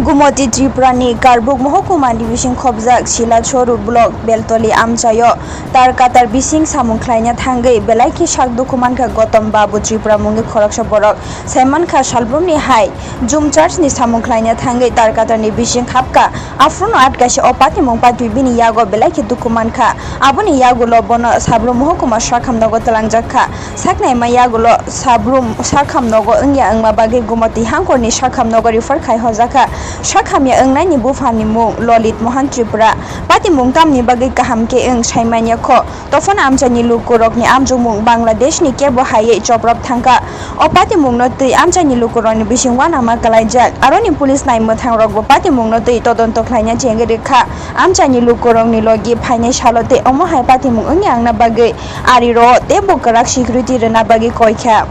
Gumoti Tripurani Karbuk Mohokuma Division Khobjak Sila Choru Block Beltoli Amchayo Tarkatar Bising Samungklaina Thangai Belaiki Shak Dokumanka Gutam Babu Tripura Mungi Khoraksha Borok Saiman Kha Shalbrumni Hai Jum Church ni Samungklaina Thangai Tarkatar ni Bising Khapka Afruno Atkashi Opati Mungpatui Bini Yago Belaiki Dokumanka Abuni Yagulo Bono Sabrum Mohokuma Shakam Nogo Talangjaka Saknai Mayagulo Sabrum Shakam Nogo Ngya Ngma Bagi Gumoti Hangkorni Shakam Nogo Refer Khai Hojaka Shakhamya Ngai ni Bufani Mung Lolit Mohan Tripura Pati Mungtam ni Bagi Kaham Ke Eng Shaimanya Kho Tofana Amchani Lukurok ni Amjumung Bangladesh ni Kebo Haye Choprop Tankha Opati Mung Noti Amchani Lukurok ni Bishingwan Amakalajak Aroni Police Nai Muthang Rok Pati Mung Noti Todon Toklanya Jengere Kha Amchani Lukurok ni Logi Phane Shalote Omo Hai Pati Mung Ngyang na Bagi Ariro Tebo Karak Security Rena Bagi Koikha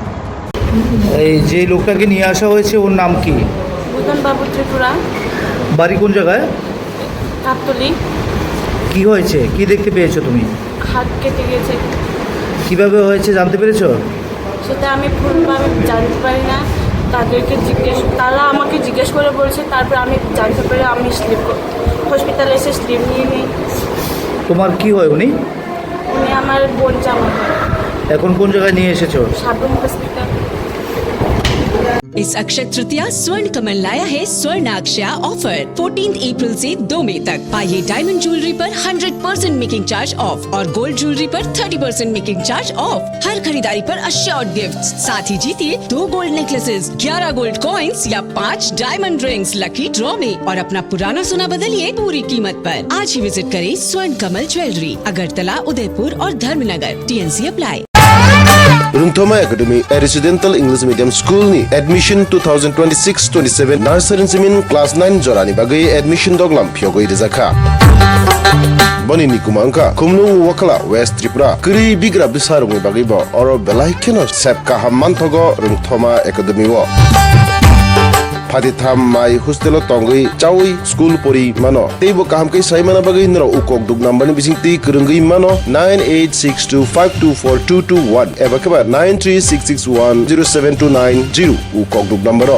এই যে লোকটাকে নিয়ে আসা হয়েছে ওর নাম কি? গুতাম বাবু ত্রিপুরা। বাড়ি কোন জায়গায়? কাপতলি। কি হয়েছে? কি দেখতে পেয়েছো তুমি? হাত কেটে গেছে। কিভাবে হয়েছে জানতে পেরেছো? সেটা আমি পুরোভাবে জানতে পারি না। তারা আমাকে জিজ্ঞেস করে বলছে, তারপর আমি জানতে পারি, আমি হসপিটালে এসে স্লিপ নিয়ে নিই। তোমার কি হয় উনি? উনি আমার বোন জামাই হয়। এখন কোন জায়গায় নিয়ে এসেছো? সাবরুম হসপিটাল। इस अक्षय तृतीया स्वर्ण कमल लाया है स्वर्ण अक्षया ऑफर 14 अप्रैल से 2 मई तक। पाइए डायमंड ज्वेलरी पर 100% मेकिंग चार्ज ऑफ और गोल्ड ज्वेलरी पर 30% मेकिंग चार्ज ऑफ। हर खरीदारी पर अश्योर्ड गिफ्ट्स, साथ ही जीतिए 2 गोल्ड नेकलेसेस, 11 गोल्ड कॉइन्स या 5 डायमंड रिंग्स लकी ड्रॉ में और अपना पुराना सोना बदलिए पूरी कीमत पर। आज ही विजिट करें स्वर्ण कमल ज्वेलरी, अगरतला, उदयपुर और Dharmanagar. TNC apply. Rungthoma Academy, a residential English medium school ni admission 2026-27 nursery simin class 9 jorani bagai admission doglam phiogoi rizakha boni ni kumangka khumnu wakala West Tripura kri bigra bisarungi bagai bo oro belai keno sepka hamman thogo Rungthoma Academy wo Tham mai hostel tongai chawi school pori mano teibo kaham kai sai mana bagai nro ukok duk number ni bisingti kurungi mano 9862524221 eba kaba 9366107290 ukok duk number